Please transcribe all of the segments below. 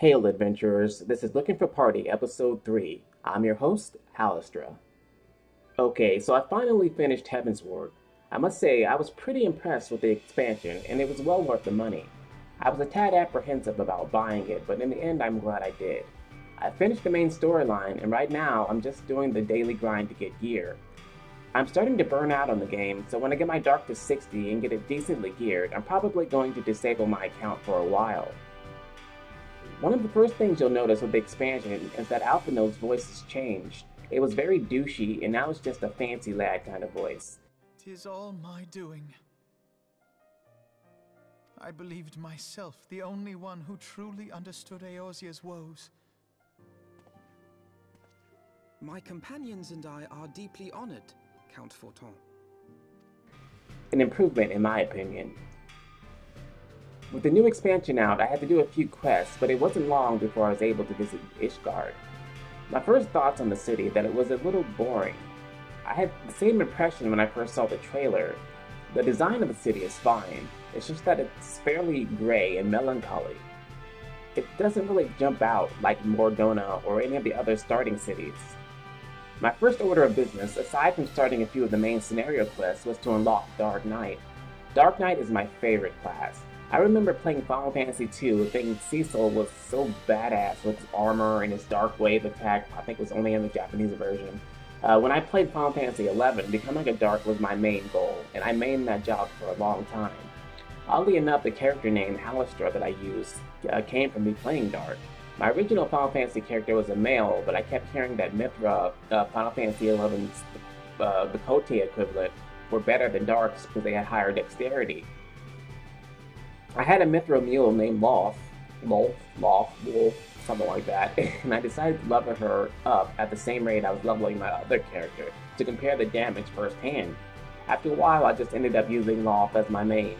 Hail adventurers, this is Looking for Party, Episode 3. I'm your host, Alistra. Okay, so I finally finished Heavensward. I must say, I was pretty impressed with the expansion, and it was well worth the money. I was a tad apprehensive about buying it, but in the end I'm glad I did. I finished the main storyline, and right now I'm just doing the daily grind to get gear. I'm starting to burn out on the game, so when I get my Dark to 60 and get it decently geared, I'm probably going to disable my account for a while. One of the first things you'll notice with the expansion is that Alphinaud's voice has changed. It was very douchey, and now it's just a fancy lad kind of voice. "'Tis all my doing. I believed myself the only one who truly understood Eorzea's woes. My companions and I are deeply honored, Count Fortin. An improvement in my opinion. With the new expansion out, I had to do a few quests, but it wasn't long before I was able to visit Ishgard. My first thoughts on the city that it was a little boring. I had the same impression when I first saw the trailer. The design of the city is fine, it's just that it's fairly gray and melancholy. It doesn't really jump out like Mordona or any of the other starting cities. My first order of business, aside from starting a few of the main scenario quests, was to unlock Dark Knight. Dark Knight is my favorite class. I remember playing Final Fantasy II and thinking Cecil was so badass with his armor and his dark wave attack. I think it was only in the Japanese version. When I played Final Fantasy XI, becoming a Dark was my main goal, and I mained that job for a long time. Oddly enough, the character name Alistra that I used came from me playing Dark. My original Final Fantasy character was a male, but I kept hearing that Mithra, Final Fantasy XI's the Kote equivalent, were better than Darks because they had higher dexterity. I had a Mithra mule named Wolf, something like that, and I decided to level her up at the same rate I was leveling my other character to compare the damage firsthand. After a while, I just ended up using Loth as my main.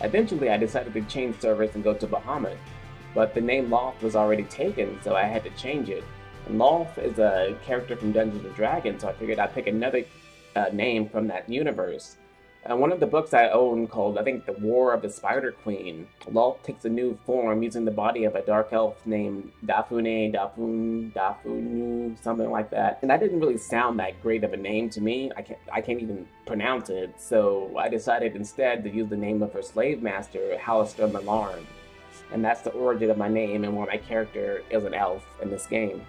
Eventually, I decided to change servers and go to Bahamut, but the name Loth was already taken, so I had to change it. And Loth is a character from Dungeons & Dragons, so I figured I'd pick another name from that universe. One of the books I own called, I think, The War of the Spider Queen, Loth takes a new form using the body of a dark elf named Dafune, something like that. And that didn't really sound that great of a name to me. I can't even pronounce it, so I decided instead to use the name of her slave master, Halaster Malarn. And that's the origin of my name and why my character is an elf in this game.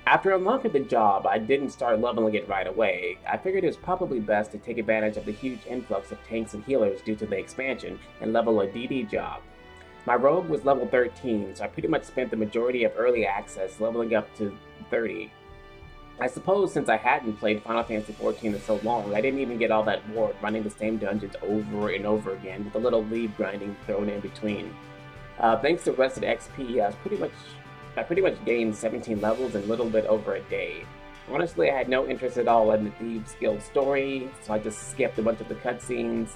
After unlocking the job, I didn't start leveling it right away. I figured it was probably best to take advantage of the huge influx of tanks and healers due to the expansion and level a DD job. My rogue was level 13, so I pretty much spent the majority of early access leveling up to 30. I suppose since I hadn't played Final Fantasy XIV in so long, I didn't even get all that bored running the same dungeons over and over again with a little leave grinding thrown in between. Thanks to Rested XP, I pretty much gained 17 levels in a little bit over a day. Honestly, I had no interest at all in the Thieves Guild story, so I just skipped a bunch of the cutscenes.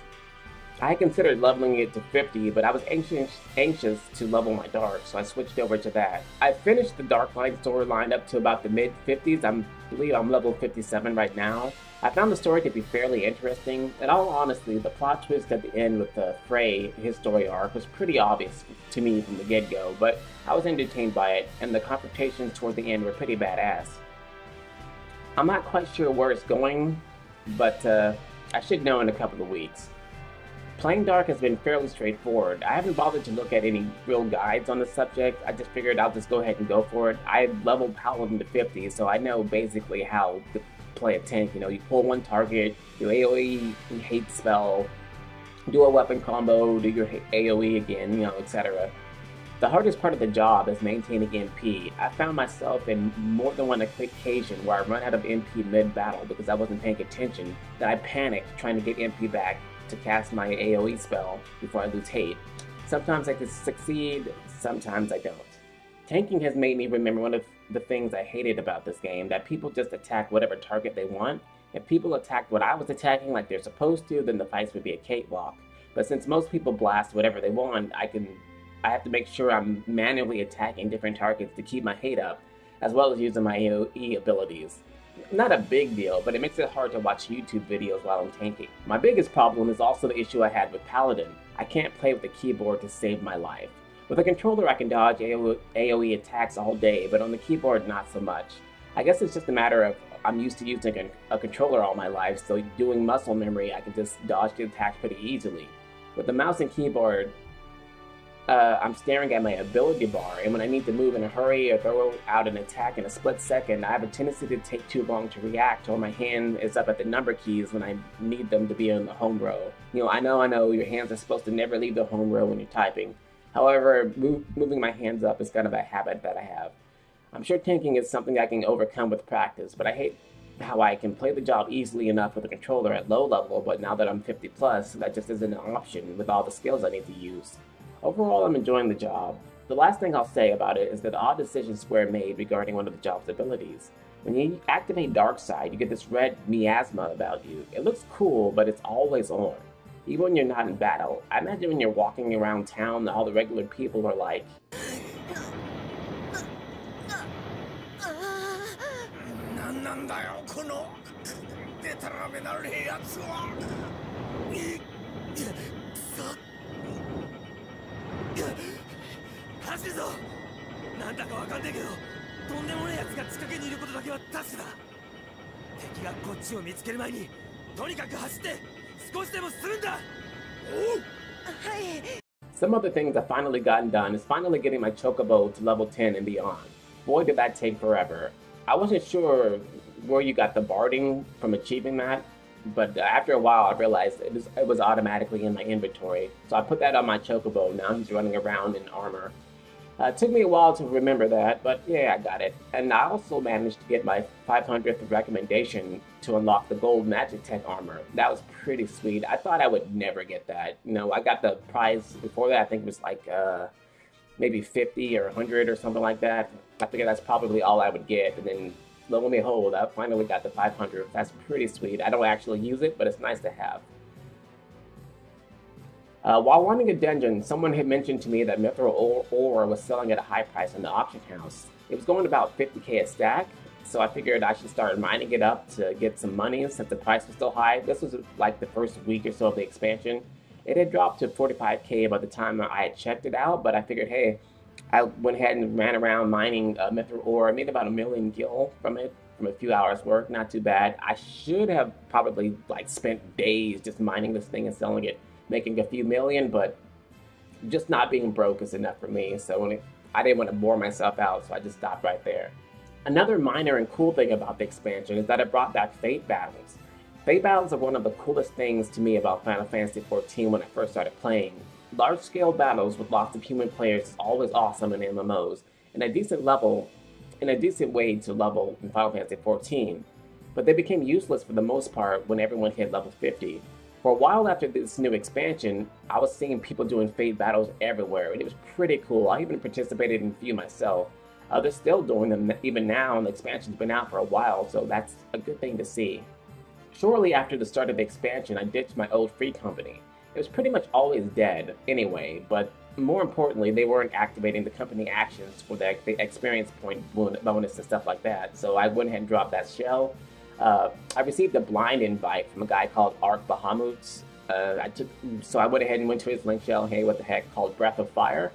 I had considered leveling it to 50, but I was anxious to level my Dark, so I switched over to that. I finished the Dark Knight storyline up to about the mid-50s. I believe I'm level 57 right now. I found the story to be fairly interesting. In all honesty, the plot twist at the end with Frey, his story arc, was pretty obvious to me from the get-go, but I was entertained by it, and the confrontations toward the end were pretty badass. I'm not quite sure where it's going, but I should know in a couple of weeks. Playing Dark has been fairly straightforward. I haven't bothered to look at any real guides on the subject. I just figured I'll just go ahead and go for it. I leveled Paladin to 50, so I know basically how to play a tank. You know, you pull one target, do AoE, hate spell, do a weapon combo, do your AoE again, etc. The hardest part of the job is maintaining MP. I found myself in more than one occasion where I run out of MP mid-battle because I wasn't paying attention, then I panicked trying to get MP back to cast my AoE spell before I lose hate. Sometimes I can succeed, sometimes I don't. Tanking has made me remember one of the things I hated about this game, that people just attack whatever target they want. If people attacked what I was attacking like they're supposed to, then the fights would be a cakewalk. But since most people blast whatever they want, I have to make sure I'm manually attacking different targets to keep my hate up, as well as using my AoE abilities. Not a big deal, but it makes it hard to watch YouTube videos while I'm tanking. My biggest problem is also the issue I had with Paladin. I can't play with the keyboard to save my life. With a controller, I can dodge AoE attacks all day, but on the keyboard, not so much. I guess it's just a matter of I'm used to using a controller all my life, so doing muscle memory, I can just dodge the attacks pretty easily. With the mouse and keyboard, I'm staring at my ability bar, and when I need to move in a hurry or throw out an attack in a split second, I have a tendency to take too long to react, or my hand is up at the number keys when I need them to be in the home row. I know, your hands are supposed to never leave the home row when you're typing. However, moving my hands up is kind of a habit that I have. I'm sure tanking is something I can overcome with practice, but I hate how I can play the job easily enough with a controller at low level, but now that I'm 50 plus, that just isn't an option with all the skills I need to use. Overall, I'm enjoying the job. The last thing I'll say about it is that the odd decision Square made regarding one of the job's abilities. When you activate Darkside, you get this red miasma about you. It looks cool, but it's always on. Even when you're not in battle. I imagine when you're walking around town, all the regular people are like, Some other things I've finally gotten done is finally getting my Chocobo to level 10 and beyond. Boy, did that take forever. I wasn't sure where you got the barding from achieving that, but after a while I realized it was automatically in my inventory. So I put that on my Chocobo. Now he's running around in armor. It took me a while to remember that, but yeah, I got it. And I also managed to get my 500th recommendation to unlock the gold Magic Tech armor. That was pretty sweet. I thought I would never get that. I got the prize before that. I think it was like maybe 50 or 100 or something like that. I figured that's probably all I would get. And then lo and behold, I finally got the 500. That's pretty sweet. I don't actually use it, but it's nice to have. While running a dungeon, someone had mentioned to me that Mithril ore was selling at a high price in the auction house. It was going about 50k a stack, so I figured I should start mining it up to get some money since the price was still high. This was like the first week or so of the expansion. It had dropped to 45k by the time I had checked it out, but I figured, hey, I went ahead and ran around mining Mithril ore. I made about 1 million gil from it, from a few hours work, not too bad. I should have probably spent days just mining this thing and selling it, making a few million, but just not being broke is enough for me. So I didn't want to bore myself out, so I just stopped right there. Another minor and cool thing about the expansion is that it brought back Fate battles. Fate battles are one of the coolest things to me about Final Fantasy XIV when I first started playing. Large-scale battles with lots of human players is always awesome in MMOs, and a decent way to level in Final Fantasy XIV. But they became useless for the most part when everyone hit level 50. For a while after this new expansion, I was seeing people doing Fate battles everywhere, and it was pretty cool. I even participated in a few myself. They're still doing them even now, and the expansion's been out for a while, so that's a good thing to see. Shortly after the start of the expansion, I ditched my old free company. It was pretty much always dead anyway, but more importantly, they weren't activating the company actions for the experience point bonus and stuff like that, so I went ahead and dropped that shell. I received a blind invite from a guy called Ark Bahamut. So I went ahead and went to his link shell, hey, what the heck, called Breath of Fire.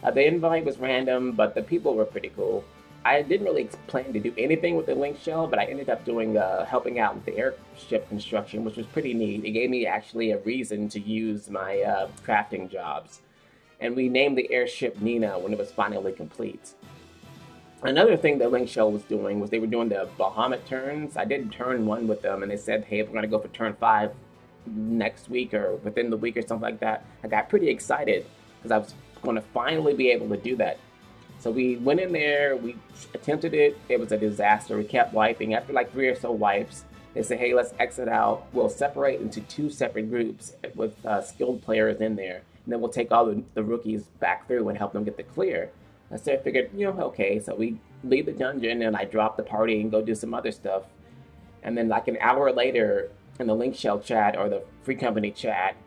The invite was random, but the people were pretty cool. I didn't really plan to do anything with the link shell, but I ended up doing helping out with the airship construction, which was pretty neat. It gave me actually a reason to use my crafting jobs. And we named the airship Nina when it was finally complete. Another thing the link shell was doing was they were doing the Bahamut turns. I did turn 1 with them, and they said, hey, we're going to go for turn 5 next week or within the week or something like that. I got pretty excited because I was going to finally be able to do that. So we went in there, we attempted it, it was a disaster. We kept wiping. After like 3 or so wipes, they said, hey, let's exit out. We'll separate into 2 separate groups with skilled players in there. And then we'll take all the rookies back through and help them get the clear. So I figured, okay, so we leave the dungeon and I drop the party and go do some other stuff. And then like an hour later in the link shell chat or the free company chat,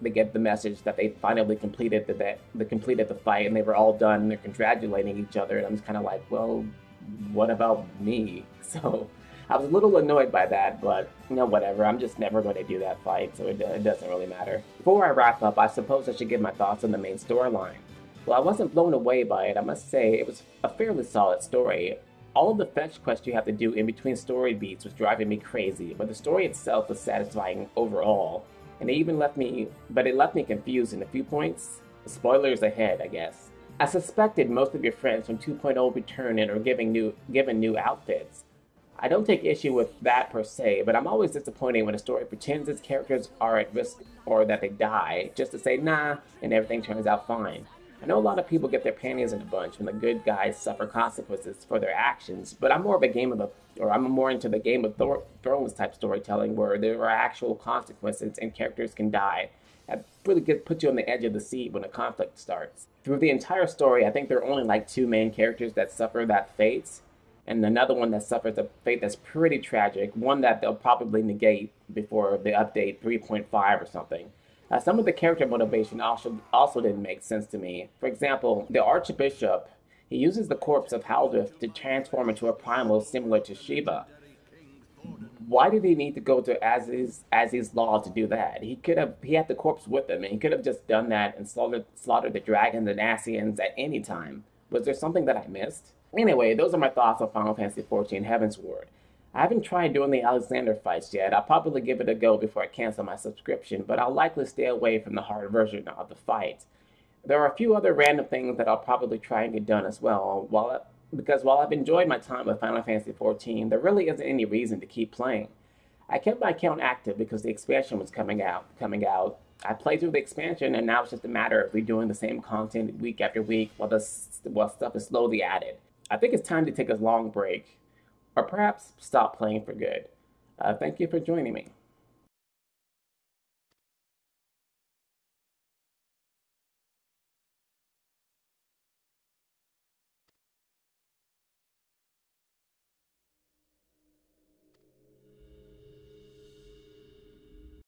they get the message that they finally completed the fight and they were all done and they're congratulating each other. And I'm just kind of like, well, what about me? So I was a little annoyed by that, but whatever. I'm just never going to do that fight, so it doesn't really matter. Before I wrap up, I suppose I should give my thoughts on the main storyline. While I wasn't blown away by it, I must say it was a fairly solid story. All of the fetch quests you have to do in between story beats was driving me crazy, but the story itself was satisfying overall. And it left me confused in a few points. Spoilers ahead, I guess. I suspected most of your friends from 2.0 return and are given new outfits. I don't take issue with that per se, but I'm always disappointed when a story pretends its characters are at risk or that they die, just to say nah, and everything turns out fine. I know a lot of people get their panties in a bunch when the good guys suffer consequences for their actions, but I'm more into the Game of Thrones type storytelling where there are actual consequences and characters can die. That really puts you on the edge of the seat when a conflict starts. Through the entire story, I think there are only like 2 main characters that suffer that fate, and another one that suffers a fate that's pretty tragic, one that they'll probably negate before the update 3.5 or something. Some of the character motivation also didn't make sense to me. For example, the Archbishop, he uses the corpse of Haldith to transform into a primal similar to Shiva. Why did he need to go to Aziz's Law to do that? He had the corpse with him, and he could have just done that and slaughtered the dragons and Ascians at any time. Was there something that I missed? Anyway, those are my thoughts on Final Fantasy XIV Heavensward. I haven't tried doing the Alexander fights yet. I'll probably give it a go before I cancel my subscription, but I'll likely stay away from the hard version of the fight. There are a few other random things that I'll probably try and get done as well, because while I've enjoyed my time with Final Fantasy XIV, there really isn't any reason to keep playing. I kept my account active because the expansion was coming out. I played through the expansion, and now it's just a matter of redoing the same content week after week while stuff is slowly added. I think it's time to take a long break, or perhaps stop playing for good. Thank you for joining me.